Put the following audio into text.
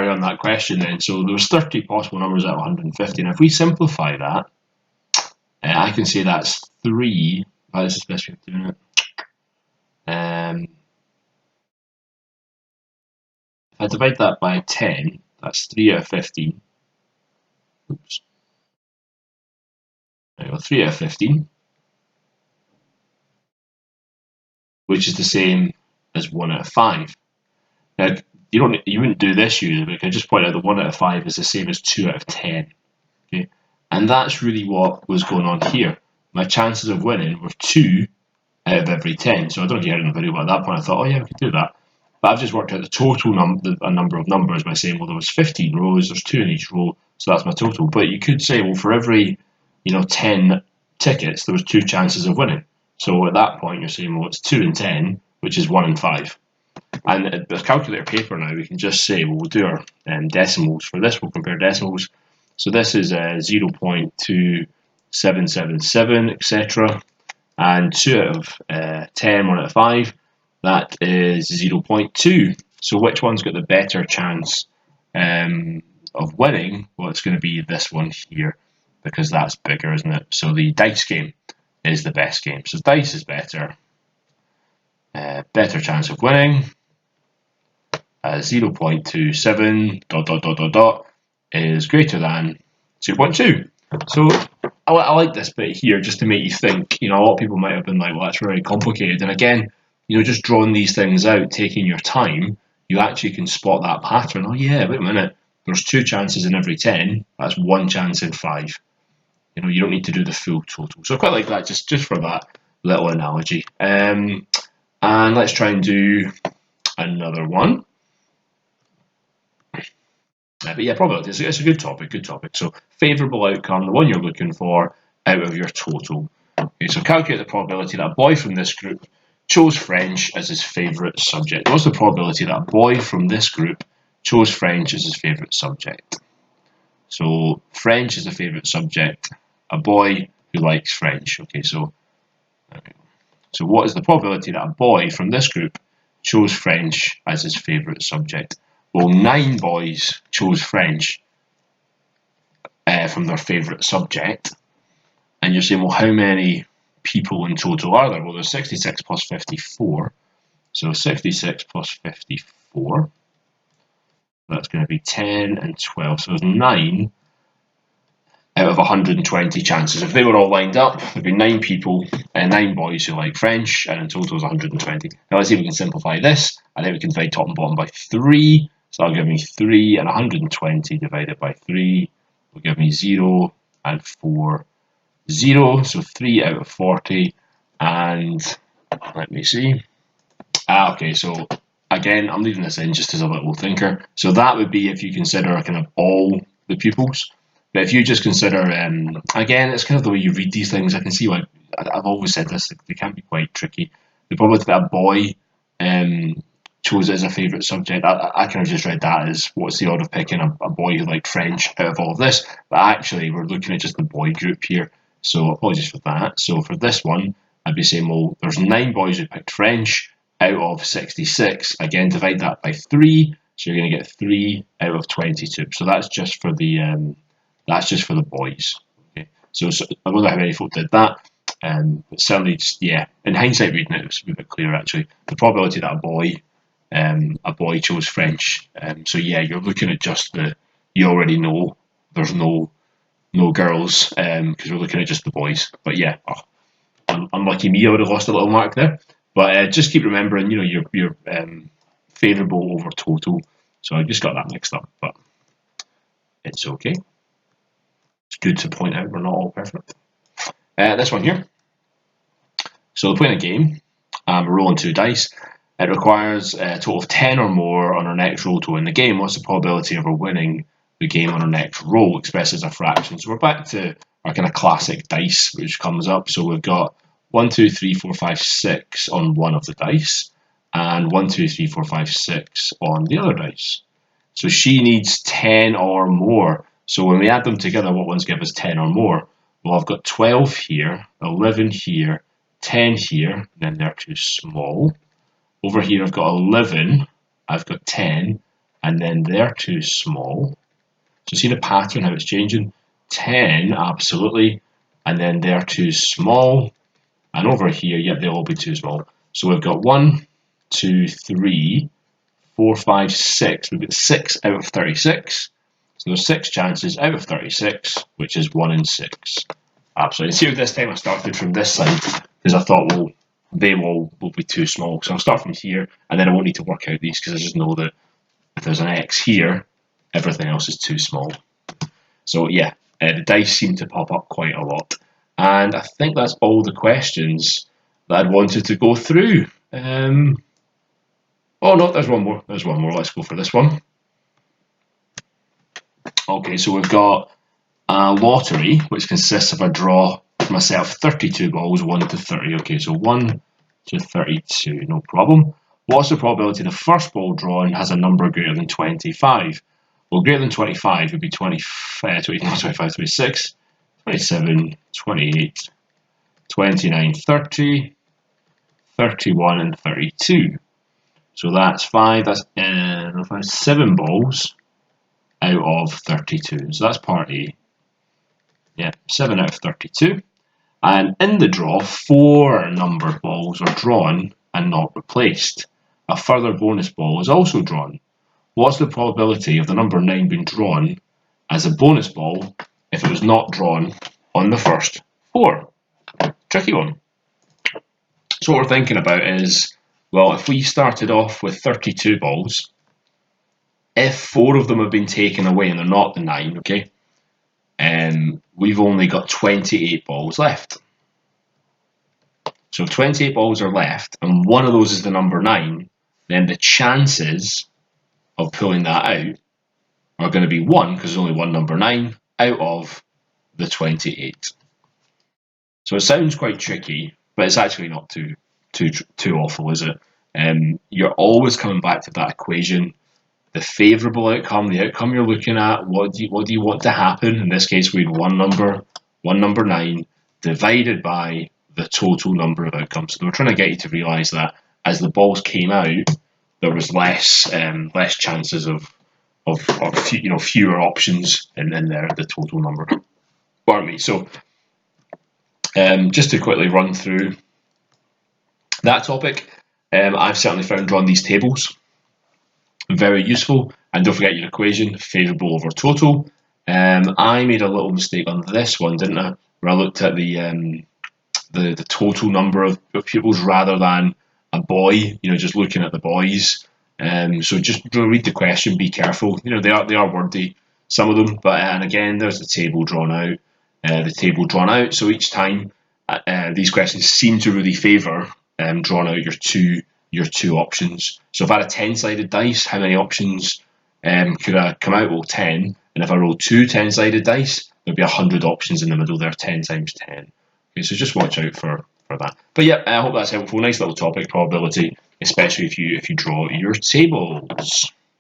carry on that question then. So there was 30 possible numbers out of 150, and if we simplify that, I can say that's 3. Oh, this is the best way of doing it. If I divide that by 10, that's 3 out of 15. Oops. There we go, 3 out of 15, which is the same as 1 out of 5. Now, you wouldn't do this usually, but I can just point out that 1 out of 5 is the same as 2 out of 10. Okay, and that's really what was going on here. My chances of winning were 2 out of every 10. So I don't know if you heard in the video, but at that point I thought, oh yeah, we could do that. But I've just worked out the total number of numbers by saying, well, there was 15 rows, there's 2 in each row, so that's my total. But you could say, well, for every 10 tickets, there was 2 chances of winning. So at that point, you're saying, well, it's 2 in 10, which is 1 in 5. And with calculator paper now, we can just say, well, we'll do our decimals. For this, we'll compare decimals. So this is 0.2777, etc. And 2 out of 10, 1 out of 5, that is 0.2. So which one's got the better chance of winning? Well, it's going to be this one here, because that's bigger, isn't it? So the dice game is the best game. So dice is better. Better chance of winning. 0.27 ... is greater than 0.2. So I like this bit here just to make you think. A lot of people might have been like, well, that's very complicated. And again, just drawing these things out, taking your time, you actually can spot that pattern. Oh yeah, wait a minute. There's 2 chances in every 10. That's 1 chance in 5. You don't need to do the full total. So I quite like that just for that little analogy. And let's try and do another one. But yeah, probability. It's a good topic. So favourable outcome, the one you're looking for out of your total. Okay, so calculate the probability that a boy from this group chose French as his favourite subject. What's the probability that a boy from this group chose French as his favourite subject? So French is a favourite subject. A boy who likes French. Okay, so what is the probability that a boy from this group chose French as his favourite subject? Well, 9 boys chose French from their favourite subject. And you're saying, well, how many people in total are there? Well, there's 66 plus 54. So 66 plus 54. That's going to be 10 and 12. So there's 9 out of 120 chances. If they were all lined up, there'd be 9 people, 9 boys who like French, and in total is 120. Now let's see if we can simplify this. I think we can divide top and bottom by 3. So that'll give me 3, and 120 divided by 3 will give me 0 and 4, 0. So 3 out of 40. And let me see. Okay, so again, I'm leaving this in just as a little thinker. So that would be if you consider kind of all the pupils. But if you just consider, again, it's kind of the way you read these things. I can see why I've always said this, they can be quite tricky. The probability that a boy chose it as a favourite subject, I kind of just read that as what's the odd of picking a boy who liked French out of all of this. But actually, we're looking at just the boy group here. So apologies for that. So for this one, I'd be saying, well, there's 9 boys who picked French out of 66. Again, divide that by 3. So you're going to get 3 out of 22. So that's just for the boys. Okay. So I don't know how many folk did that. But certainly, just, yeah, in hindsight reading it, was a bit clearer actually. The probability that a boy chose French. So yeah, you're looking at just you already know there's no girls because we're looking at just the boys. But yeah, unlucky me, I would have lost a little mark there. But just keep remembering, your favourable over total. So I just got that mixed up, but it's okay. It's good to point out we're not all perfect. This one here. So we're playing a game. We're rolling 2 dice. It requires a total of 10 or more on our next roll to win the game. What's the probability of our winning the game on our next roll, expressed as a fraction? So we're back to our kind of classic dice, which comes up. So we've got 1, 2, 3, 4, 5, 6 on one of the dice, and 1, 2, 3, 4, 5, 6 on the other dice. So she needs 10 or more. So when we add them together, what ones give us 10 or more? Well, I've got 12 here, 11 here, 10 here, and then they're too small. Over here, I've got 11, I've got 10, and then they're too small. So see the pattern, how it's changing? 10, absolutely, and then they're too small. And over here, yep, they'll all be too small. So we've got 1, 2, 3, 4, 5, 6. We've got 6 out of 36. So there's 6 chances out of 36, which is 1 in 6. Absolutely. See, this time I started from this side because I thought, well, they will be too small. So I'll start from here, and then I won't need to work out these because I just know that if there's an X here, everything else is too small. So yeah, the dice seem to pop up quite a lot. And I think that's all the questions that I'd wanted to go through. Oh no, there's one more. There's one more. Let's go for this one. Okay, so we've got a lottery, which consists of a draw for myself, 32 balls, 1 to 30. Okay, so 1 to 32, no problem. What's the probability the first ball drawn has a number greater than 25? Well, greater than 25 would be 25, 26, 27, 28, 29, 30, 31, and 32. So that's 7 balls out of 32. So that's part A. Yeah, 7 out of 32. And in the draw, 4 numbered balls are drawn and not replaced. A further bonus ball is also drawn. What's the probability of the number 9 being drawn as a bonus ball if it was not drawn on the first 4? Tricky one. So what we're thinking about is, well, if we started off with 32 balls, if 4 of them have been taken away and they're not the 9, okay, we've only got 28 balls left. So if 28 balls are left and one of those is the number 9, then the chances of pulling that out are going to be 1, because there's only one number 9 out of the 28. So it sounds quite tricky, but it's actually not too awful, is it? You're always coming back to that equation, the favourable outcome, the outcome you're looking at. What do you want to happen? In this case, we had one number 9, divided by the total number of outcomes. So we're trying to get you to realise that as the balls came out, there was less chances of fewer options, and then there the total number. Pardon me. So just to quickly run through that topic, I've certainly found drawing these tables very useful. And don't forget your equation, favourable over total. I made a little mistake on this one, didn't I? Where I looked at the total number of pupils rather than a boy. Just looking at the boys. So just read the question. Be careful. They are wordy, some of them. But and again, there's the table drawn out. So each time these questions seem to really favour drawing out your two options. So if I had a 10-sided dice, how many options could I come out? Well, 10. And if I roll two 10-sided dice, there'd be 100 options in the middle there. 10 times 10. Okay, so just watch out for that. But yeah, I hope that's helpful. Nice little topic, probability, especially if you draw your tables.